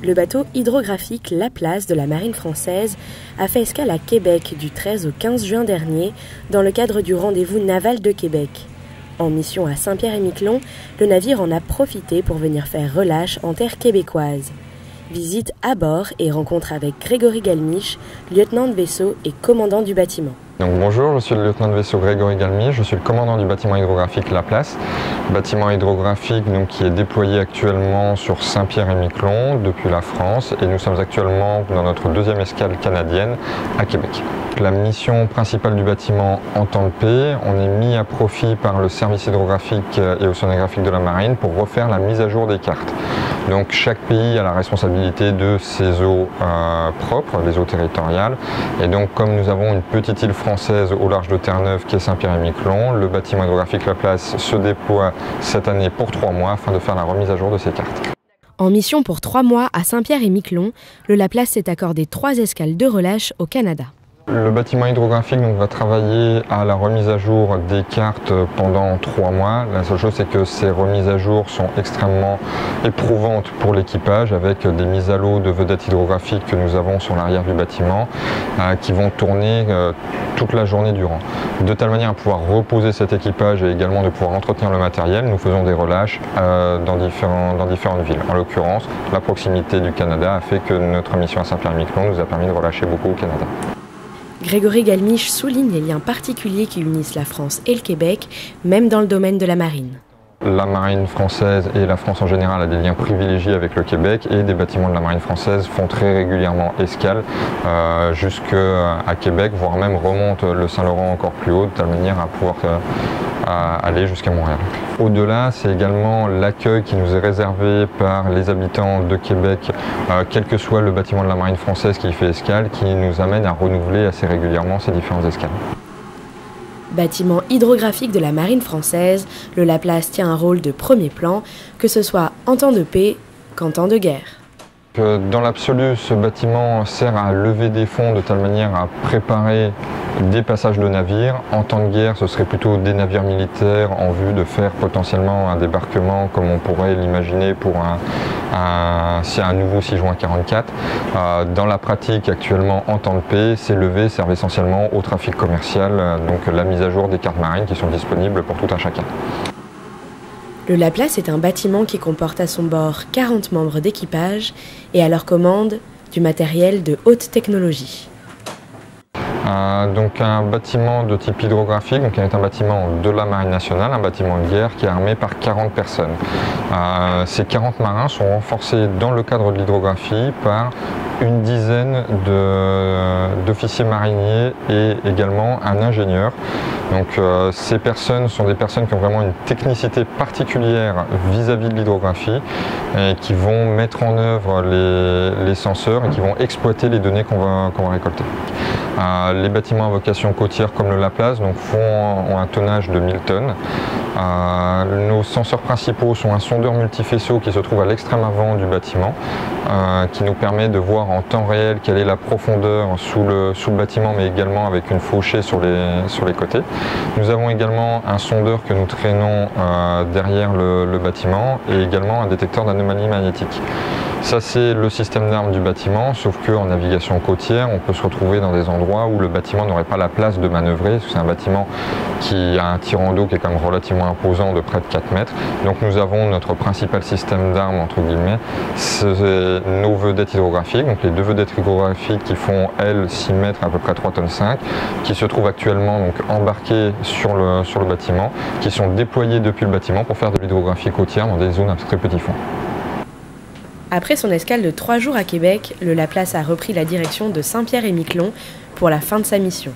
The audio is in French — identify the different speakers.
Speaker 1: Le bateau hydrographique Laplace de la Marine française a fait escale à Québec du 13 au 15 juin dernier dans le cadre du rendez-vous naval de Québec. En mission à Saint-Pierre-et-Miquelon, le navire en a profité pour venir faire relâche en terre québécoise. Visite à bord et rencontre avec Grégory Galmiche, lieutenant de vaisseau et commandant du bâtiment.
Speaker 2: Donc bonjour, je suis le lieutenant de vaisseau Grégory Galmiche, je suis le commandant du bâtiment hydrographique Laplace. Bâtiment hydrographique qui est déployé actuellement sur Saint-Pierre-et-Miquelon depuis la France et nous sommes actuellement dans notre deuxième escale canadienne à Québec. La mission principale du bâtiment en temps de paix, on est mis à profit par le service hydrographique et océanographique de la marine pour refaire la mise à jour des cartes. Donc chaque pays a la responsabilité de ses eaux propres, les eaux territoriales. Et donc comme nous avons une petite île française au large de Terre-Neuve qui est Saint-Pierre-et-Miquelon, le bâtiment hydrographique Laplace se déploie cette année pour 3 mois afin de faire la remise à jour de ces cartes.
Speaker 1: En mission pour 3 mois à Saint-Pierre-et-Miquelon, le Laplace s'est accordé 3 escales de relâche au Canada.
Speaker 2: Le bâtiment hydrographique va travailler à la remise à jour des cartes pendant 3 mois. La seule chose, c'est que ces remises à jour sont extrêmement éprouvantes pour l'équipage avec des mises à l'eau de vedettes hydrographiques que nous avons sur l'arrière du bâtiment qui vont tourner toute la journée durant. De telle manière à pouvoir reposer cet équipage et également de pouvoir entretenir le matériel, nous faisons des relâches dans différentes villes. En l'occurrence, la proximité du Canada a fait que notre mission à Saint-Pierre-et-Miquelon nous a permis de relâcher beaucoup au Canada.
Speaker 1: Grégory Galmiche souligne les liens particuliers qui unissent la France et le Québec, même dans le domaine de la marine.
Speaker 2: La marine française et la France en général a des liens privilégiés avec le Québec et des bâtiments de la marine française font très régulièrement escale jusqu'à Québec, voire même remontent le Saint-Laurent encore plus haut, de telle manière à pouvoir aller jusqu'à Montréal. Au-delà, c'est également l'accueil qui nous est réservé par les habitants de Québec, quel que soit le bâtiment de la marine française qui fait escale, qui nous amène à renouveler assez régulièrement ces différentes escales.
Speaker 1: Bâtiment hydrographique de la marine française, le Laplace tient un rôle de premier plan, que ce soit en temps de paix qu'en temps de guerre.
Speaker 2: Dans l'absolu, ce bâtiment sert à lever des fonds de telle manière à préparer des passages de navires. En temps de guerre, ce serait plutôt des navires militaires en vue de faire potentiellement un débarquement comme on pourrait l'imaginer pour un nouveau 6 juin 44. Dans la pratique, actuellement, en temps de paix, ces levées servent essentiellement au trafic commercial, donc la mise à jour des cartes marines qui sont disponibles pour tout un chacun.
Speaker 1: Le Laplace est un bâtiment qui comporte à son bord 40 membres d'équipage et à leur commande du matériel de haute technologie.
Speaker 2: Donc un bâtiment de type hydrographique, qui est un bâtiment de la Marine nationale, un bâtiment de guerre qui est armé par 40 personnes. Ces 40 marins sont renforcés dans le cadre de l'hydrographie par une dizaine d'officiers mariniers et également un ingénieur. Donc ces personnes sont des personnes qui ont vraiment une technicité particulière vis-à-vis de l'hydrographie et qui vont mettre en œuvre les senseurs et qui vont exploiter les données qu'on va récolter. Les bâtiments à vocation côtière comme le Laplace ont un tonnage de 1000 tonnes. Nos senseurs principaux sont un sondeur multifaisceau qui se trouve à l'extrême avant du bâtiment, qui nous permet de voir en temps réel quelle est la profondeur sous le bâtiment, mais également avec une fauchée sur les côtés. Nous avons également un sondeur que nous traînons derrière le bâtiment et également un détecteur d'anomalies magnétiques. Ça, c'est le système d'armes du bâtiment, sauf qu'en navigation côtière, on peut se retrouver dans des endroits où le bâtiment n'aurait pas la place de manœuvrer, parce que c'est un bâtiment qui a un tirant d'eau qui est quand même relativement imposant de près de 4 mètres. Donc nous avons notre principal système d'armes, entre guillemets, c'est nos vedettes hydrographiques, donc les 2 vedettes hydrographiques qui font, elles, 6 mètres, à peu près 3,5 tonnes, qui se trouvent actuellement embarquées sur le bâtiment, qui sont déployées depuis le bâtiment pour faire de l'hydrographie côtière dans des zones à très petit fond.
Speaker 1: Après son escale de 3 jours à Québec, le Laplace a repris la direction de Saint-Pierre-et-Miquelon pour la fin de sa mission.